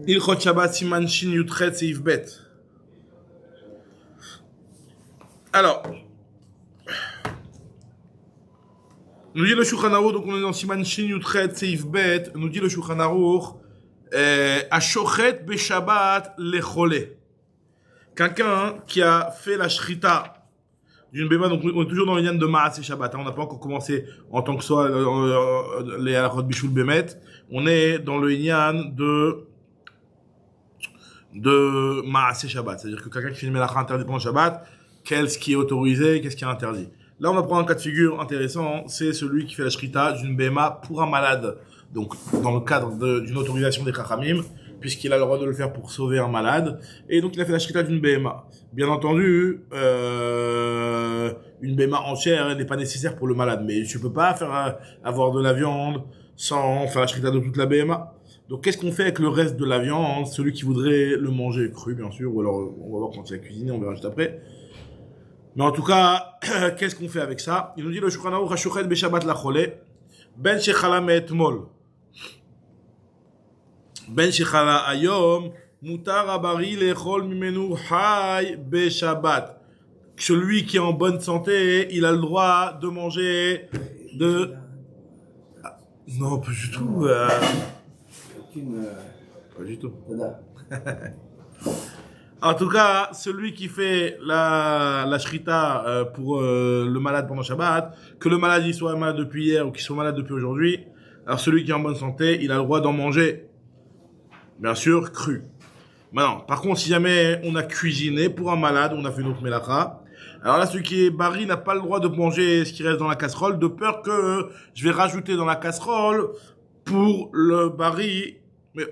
Ilchot Shabbat Siman Shin Yutret Seif Bet. Alors, nous dit le Shulchan Aruch, donc on est dans Siman Shin Yutret Seif Bet, nous dit le Shulchan Aruch, Ashochet Beshabbat Lechole. Quelqu'un qui a fait la shrita d'une béma, donc on est toujours dans le lien de Maaseh Shabbat, hein, on n'a pas encore commencé en tant que soit les halachot bishul bemet, on est dans le lien de Maaseh Shabbat, c'est-à-dire que quelqu'un qui fait une mélacha interdite pendant Shabbat, qu'est-ce qui est autorisé, qu'est-ce qui est interdit. Là, on va prendre un cas de figure intéressant, c'est celui qui fait la shrita d'une béma pour un malade, donc dans le cadre d'une autorisation des Chachamim, puisqu'il a le droit de le faire pour sauver un malade, et donc il a fait la shrita d'une béma. Bien entendu, une béma entière, elle n'est pas nécessaire pour le malade, mais tu peux pas faire avoir de la viande sans faire la shrita de toute la béma. Donc qu'est-ce qu'on fait avec le reste de la viande, celui qui voudrait le manger cru, bien sûr, ou alors on va voir quand il a cuisiné, on verra juste après. Mais en tout cas, qu'est-ce qu'on fait avec ça? Il nous dit le Shulchan Aruch Hashochet Beshabbat Lachole, Ben Shechala Me'etmol. Ben Shechala Ayom, Mutar Abari Lechol Mimenu Hay Beshabbat. Celui qui est en bonne santé, il a le droit de manger de... Non, pas du tout. Pas du tout. En tout cas, celui qui fait la shrita pour le malade pendant Shabbat, que le malade il soit malade depuis hier ou qu'il soit malade depuis aujourd'hui, alors celui qui est en bonne santé, il a le droit d'en manger. Bien sûr, cru. Maintenant, par contre, si jamais on a cuisiné pour un malade, on a fait une autre mélacha, alors là, celui qui est bari n'a pas le droit de manger ce qui reste dans la casserole, de peur que je vais rajouter dans la casserole pour le bari,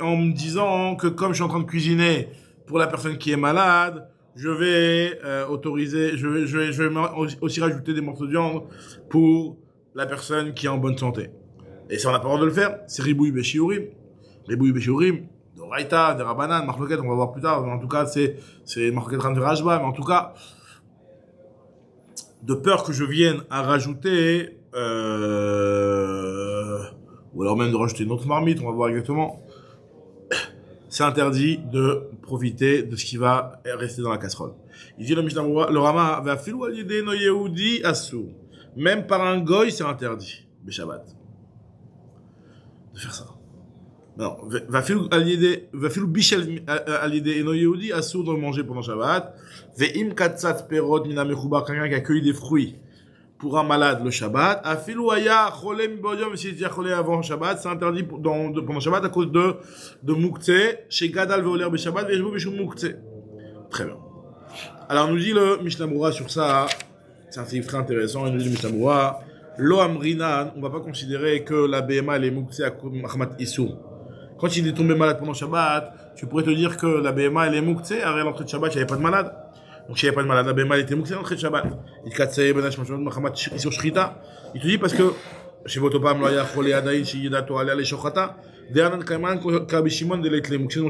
en me disant que comme je suis en train de cuisiner pour la personne qui est malade, je vais autoriser, je vais aussi rajouter des morceaux de viande pour la personne qui est en bonne santé. Et ça, on n'a pas le droit de le faire. C'est Riboui Beshiurim. Riboui Beshiurim, de Raïta, de Rabbanan, Marloquet, on va voir plus tard. Mais en tout cas, c'est Marloquet Ran de Rajba. Mais en tout cas, de peur que je vienne à rajouter, ou alors même de rajouter une autre marmite, on va voir exactement. C'est interdit de profiter de ce qui va rester dans la casserole. Il dit le Mishnah, le Rama va filou alidé no Yehudi assur. Même par un goy, c'est interdit, Beshabbat, de faire ça. Non, va filou bichel alidé no Yehudi assur de manger pendant Shabbat. Ve'im katsat perot mina mechubar, quelqu'un qui a cueilli des fruits pour un malade le Shabbat, afilou aya cholem bodium, s'il était cholé avant Shabbat, c'est interdit pendant Shabbat à cause de Moukhtse, chez Gadal veoler be Shabbat, vejbo beshum Moukhtse. Très bien. Alors nous dit le Mishnah Moura sur ça, c'est un livre très intéressant, il nous dit le Mishnah Moura, lo amrinan, on va pas considérer que la BMA elle est Moukhtse à Mahmat Issou. Quand il est tombé malade pendant Shabbat, tu pourrais te dire que la BMA elle est Moukhtse, à l'entrée de Shabbat, il n'y avait pas de malade. Donc s'il n'y avait pas de malade, la béma elle était mouxée l'entrée de Shabbat. Il te dit parce que chez Votopam lo ya cholé adaï chez Yedato alé ale shochata de'anan kaiman kabi Shimon de l'être les mouxés non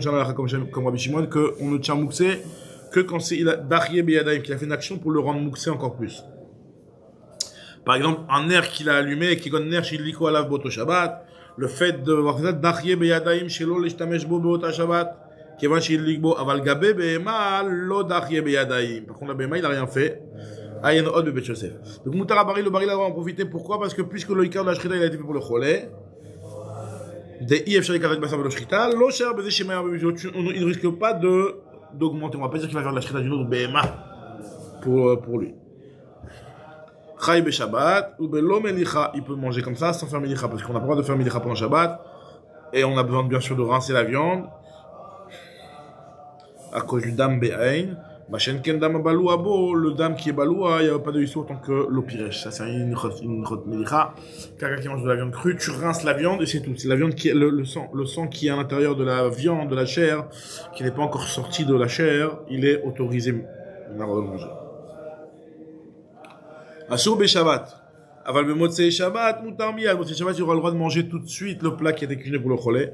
comme Rabbi Shimon que on ne tient mouxé que quand c'est il a dachye beyadaïm qu'il a fait une action pour le rendre mouxé encore plus. Par exemple un nerf qu'il a allumé qui donne nerf chez liko alav boto Shabbat, le fait de voir ça dachye beyadaïm chez lo l'ishtamesh bo beota Shabbat. Par contre, la béma, il n'a rien fait. Donc, Moutarabari, le bari, il va en profiter. Pourquoi? Parce que puisque le Icar de la Shrita, il a été fait pour le Cholé, il ne risque pas d'augmenter. On ne va pas dire qu'il va faire de la Shrita d'une autre béma pour lui. Chay be Shabbat, ou belo melicha, il peut manger comme ça sans faire melicha, parce qu'on n'a pas le droit de faire melicha pendant Shabbat, et on a besoin bien sûr de rincer la viande. À cause du dam be'ain, machenken dam baloua bo, le dam qui est baloua, il n'y a pas de histoire tant que l'eau piresh. Ça, c'est une chot melicha. Quelqu'un qui mange de la viande crue, tu rinces la viande et c'est tout. C'est la viande qui est le sang qui est à l'intérieur de la viande, de la chair, qui n'est pas encore sorti de la chair, il est autorisé à manger. Asur be Shabbat. Aval be motzei Shabbat, mutar miyad. Motzei Shabbat, il aura le droit de manger tout de suite le plat qui a été cuisiné pour le cholé.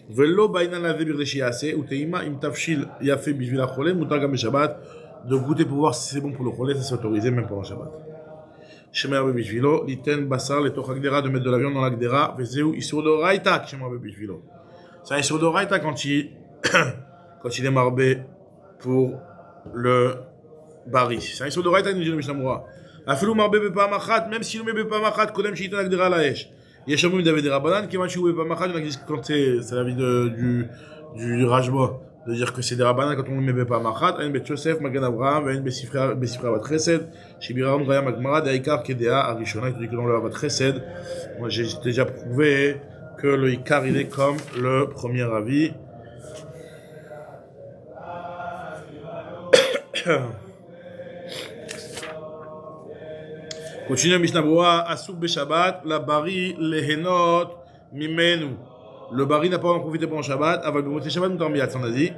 Velo bainan lavé birdeshi yase ou teima im tafshil yafe bishvil achole mutar gam Shabbat, de goûter pour voir si c'est bon pour le cholé, ça c'est autorisé même pendant Shabbat. Shemer be bishvilo liten basar le toch agdera, de mettre de la viande dans l'agdera, vezeu isur de raita shemer be bishvilo. Ça isur de raita quand il quand il est marbé pour le bari. C'est un issue de Raïta, nous dit le Mishnah Moura. Afilou marbé bepa machat, même si nous met bepa machat, kodem shiitan agdera la esh. Yeshamou David Rabanan, qui m'a choué bepa machat, on a dit quand c'est l'avis du Rajba, de dire que c'est des Rabanan quand on met bepa machat, un bet Yosef, Magan Abraham, un besifra bat chesed, Shibiraam Raya Magmara, Daikar Kedea, Arishona, qui dit que dans le bat chesed, moi j'ai déjà prouvé que le Ikar il est comme le premier avis. Continue Mishnah Broa, Asuk Beshabbat, la bari lehenot mimenu. Le bari n'a pas en profité pendant Shabbat, avant le moté Shabbat, nous t'en miat, on a dit.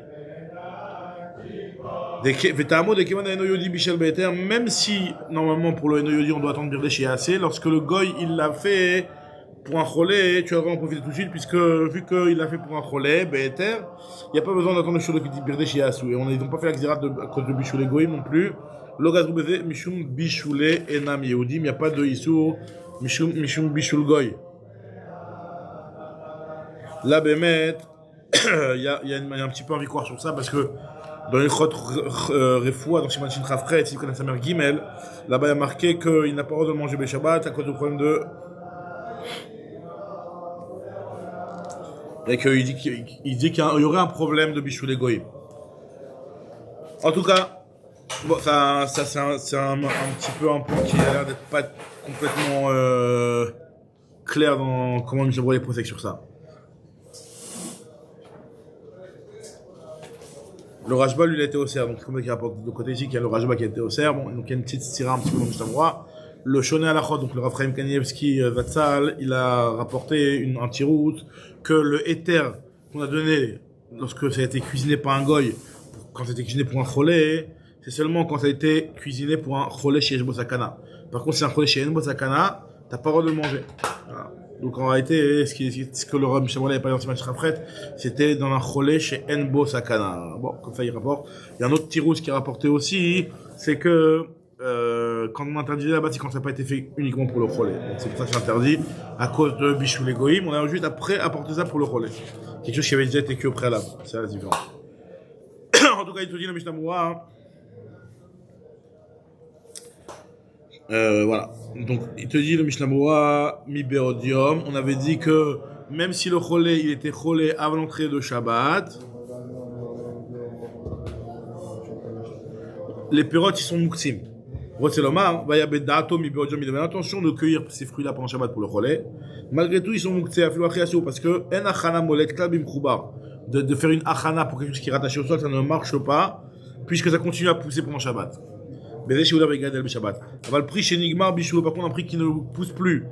Vetamo de Keman Eno Yodi Bishel Beter, même si, normalement, pour le Eno Yodi, on doit attendre Birde chez assez, lorsque le Goy, il l'a fait pour un cholé, tu vas en profiter tout de suite, puisque, vu qu'il l'a fait pour un cholé, Beter, il n'y a pas besoin d'attendre le Sholo qui dit Birde chez Yassou. Et on n'a pas fait la Xérat à cause de Bichoulé Goïm non plus. Logazrou Beze, Mishum Bichoulé Enam Yehudim, il n'y a pas de Issou, Mishum Bichoul Goy. Là, Bémet, il y a un petit peu envie de croire sur ça, parce que dans une chot refoua, dans Siman Shin Chafret, s'il connaît sa mère Gimel, là-bas il y a marqué qu'il n'a pas le droit de manger Beshabbat à cause du problème de. Et qu'il dit qu'il y aurait un problème de Bichou les Goïm. En tout cas, bon, ça c'est un petit peu un point qui a l'air d'être pas complètement clair dans comment Michel Broyer procède sur ça. Le Rajba, lui, il a été au cerf. Donc, comme il rapporte de côté ici, qu'il y a le Rajba qui a été au cerf. Bon, donc, il y a une petite stira un petit peu dans le Mishnah. Le Shoné Alachot, donc le Raphaël Kanievski Vatsal, il a rapporté un petit route que le éther qu'on a donné lorsque ça a été cuisiné par un goy, quand ça a été cuisiné pour un cholé, c'est seulement quand ça a été cuisiné pour un cholé chez Enbo Sakana. Par contre, si c'est un cholé chez Enbo Sakana, t'as pas le droit de le manger. Voilà. Donc en réalité, ce que le Rab Mishamolé n'a pas dit dans Siman Shrafret, c'était dans un cholé chez Enbo Sakana. Bon, comme ça il rapporte. Il y a un autre tirous qui a rapporté aussi, c'est que quand on interdit là-bas, c'est quand ça n'a pas été fait uniquement pour le cholé. Donc c'est pour ça que c'est interdit à cause de Bichou les Goïm. On a juste après apporté ça pour le cholé. Quelque chose qui avait déjà été cuit au préalable. C'est la différence. En tout cas, il te dit le Mishnah Moura. Voilà. Donc, il te dit le Mishnah Moura, mi beodium. On avait dit que même si le cholé, il était cholé avant l'entrée de Shabbat, les pérotes, ils sont mouksim. Rotelomar, va y avoir dato mi beodium. Il devait attention de cueillir ces fruits-là pendant Shabbat pour le cholé. Malgré tout, ils sont mouktsé à filouachiasio parce que en achana molet klabim kroubar. De faire une achana pour quelque chose qui est rattaché au sol, ça ne marche pas, puisque ça continue à pousser pendant Shabbat. Bézé chez Oula Vegadel Beshabbat. Aval le prix chez Nigmar Bichou, par contre, un prix qui ne pousse plus.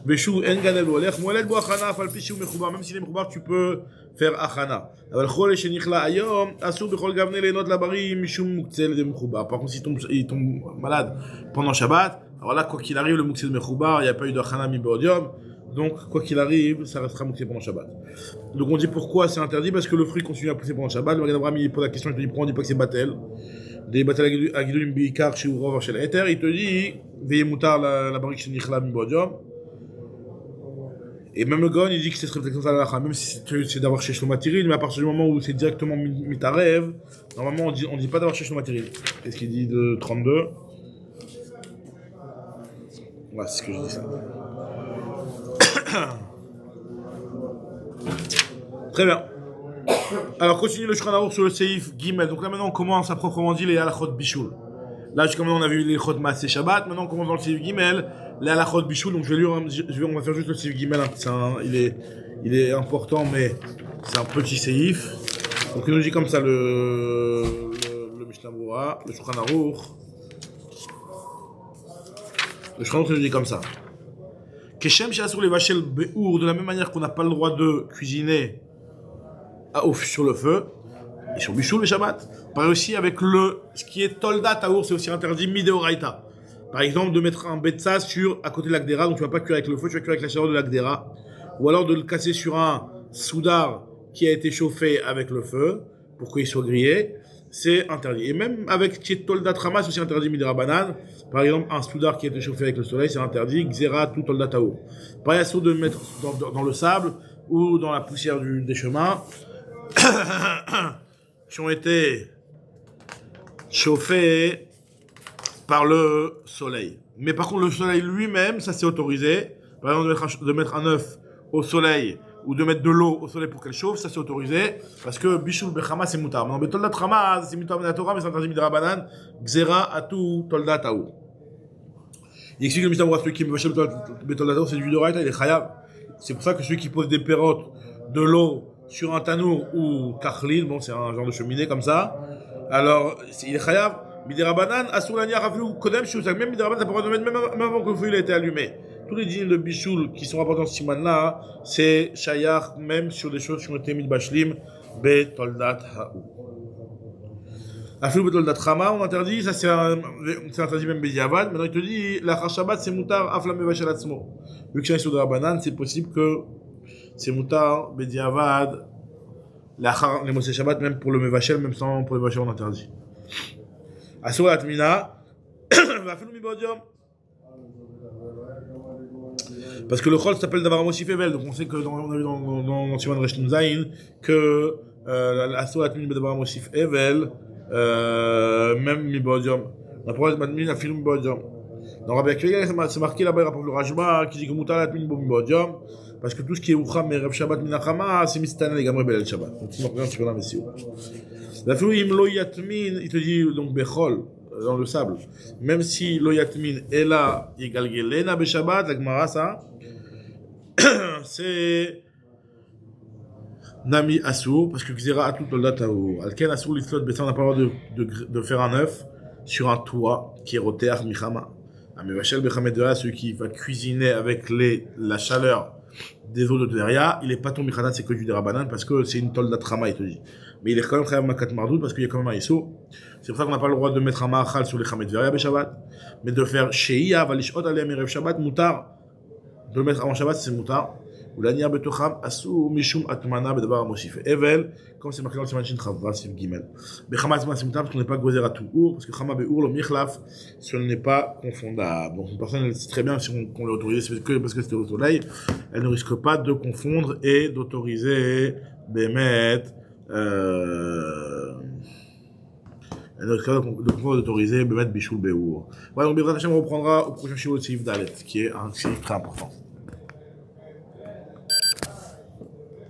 Béchou, Engadel Olech, Moeled Bo Achana, Aval Pichou Mechoubar, même si les Mechoubar, tu peux faire Achana. Aval Chol chez Nichla Ayom, Asou Bechol Gavne, les notes Labari, Michou Mouktsel de Mechoubar. Par contre, s'il tombe malade pendant Shabbat, alors là, quoi qu'il arrive, le Mouktsel de Mechoubar, il n'y a pas eu de Achana mi Beodium. Donc, quoi qu'il arrive, ça restera mouxé pendant Shabbat. Donc, on dit pourquoi c'est interdit, parce que le fruit continue à pousser pendant Shabbat. Le Magen Avraham, il pose la question, il te dit pourquoi on dit pas que c'est batel. Des batel agidulim biikar chez Urov chez l'Ether. Il te dit, veillez moutar la barrique chez Nichla Mibodium. Et même le Gon, il dit que c'est très comme ça la lacha, même si c'est d'avoir chez Shlomatiril, mais à partir du moment où c'est directement mitarev, normalement on dit pas d'avoir chez Shlomatiril. Qu'est-ce qu'il dit de 32? Ouais, c'est ce que je dis ça. Très bien. Alors continue le Shulchan Aruch sur le Seif Gimel. Donc là maintenant on commence à proprement dire les halachot bichoul. Là jusqu'à maintenant on a vu les halachot Maaseh Shabbat. Maintenant on commence dans le Seif Gimel les halachot bichoul. Donc on va faire juste le Seif Gimel. Il est important mais c'est un petit Seif. Donc il nous dit comme ça le Mishnah Berurah, le Shulchan Aruch. Le Shulchan Aruch nous dit comme ça. Keshem she'asur levashel be'ur, de la même manière qu'on n'a pas le droit de cuisiner sur le feu, et sur Bichoul le Shabbat. Pareil aussi avec ce qui est tolda taour, c'est aussi interdit mideoraita. Par exemple, de mettre un betsa à côté de l'agdera, donc tu vas pas cuire avec le feu, tu vas cuire avec la chaleur de l'agdera. Ou alors de le casser sur un soudar qui a été chauffé avec le feu, pour qu'il soit grillé. C'est interdit. Et même avec qui est tolda trama, c'est aussi interdit midera-banan. Par exemple, un soudar qui a été chauffé avec le soleil, c'est interdit. Xera tout tolda taour. Pareil, à de le mettre dans le sable ou dans la poussière des chemins. qui ont été chauffés par le soleil. Mais par contre, le soleil lui-même, ça c'est autorisé. Par exemple, de mettre un œuf au soleil ou de mettre de l'eau au soleil pour qu'elle chauffe, ça c'est autorisé. Parce que Bishul Bechama c'est moutar. Mais Toldat Rama, c'est moutar de la Torah, mais c'est interdit de Rabbanan. Gzera Atu Toldat Taou. Il explique le Mishnah, celui qui me vachait Toldat Taou, c'est du Doraita, il est chayav. C'est pour ça que celui qui pose des pérotes, de l'eau sur un tanour ou kachlil, bon c'est un genre de cheminée comme ça, alors il est chayav. Midirabanan, Asoulania, Raflou, Kodem, Shousak, même Midirabanan, ça pourrait mettre même avant que le feu ait été allumé. Tous les dînes de Bichoul qui sont rapportés dans ce siman-là, c'est Shayach, même sur des choses qui ont été mises Bashlim, Be Toldat Haou. Aflou Be Toldat Rama, on interdit, ça c'est interdit même Bediavad. Maintenant il te dit, la Shabbat c'est moutar, Aflam Mevachel Atzmo. Vu que c'est sur de Rabbanan, c'est possible que c'est moutar, Bediavad, les Moshe Shabbat, même pour le Mevachel, même sans pour le Mevachel on interdit. Asur Atmina, Aflou Mibodium. Parce que le Chol s'appelle Davar Mosif Evel, donc on sait que on a vu dans Siman Reshton Zayin que l'Asur Atmin Davar Mosif Evel, même Mibodium. On a parlé de Madmin à film Mibodium. Dans Rabbi Akiva, c'est marqué là-bas, il rapporte le Rajba qui dit que Moutal Atmin Mibodium, parce que tout ce qui est Ucham et Rev Shabbat Minachama, c'est Mistana et Gamre Belel Shabbat. Donc si on regarde sur la Messiou. La flou Imlo Yatmin, il te dit donc Bechol, dans le sable. Même si lo yatmin est là, il galgelena be Shabbat, la Gemara ça, c'est Nami Asur, parce que Xera Atout Toldataou. Alken Asur l'Iflot, on n'a pas le droit de faire un œuf sur un toit qui est rotéach michama. Amevachel Bechamedera, celui qui va cuisiner avec la chaleur des eaux de Teria, il est pas ton michanat, c'est que du derabanan, parce que c'est une toldat rama, il te dit. Mais il est quand même très makat mardoud, parce qu'il y a quand même un iso. C'est pour ça qu'on n'a pas le droit de mettre un ma'achal sur les chamet veria be Shabbat, mais de faire sheia, valishot alem erev Shabbat, mutar. De le mettre avant Shabbat, c'est mutar. Ou l'aniar betocham, asou, mishum atmana, bedavar mosif. Evel, comme c'est marqué dans le simanchin chava, c'est gimel. Bechama c'est mutar, parce qu'on n'est pas gozer à tout our, parce que chama beour, le michlaf, ce n'est pas confondable. Donc une personne, elle sait très bien si on l'a autorisé, parce que c'était au soleil, elle ne risque pas de confondre et d'autoriser, bémet, elle ne risque pas de confondre, d'autoriser, bémet, bichoul, béour. Voilà, donc Bezrat Hashem reprendra au prochain shiur de Seif Dalet, qui est un shiur très important.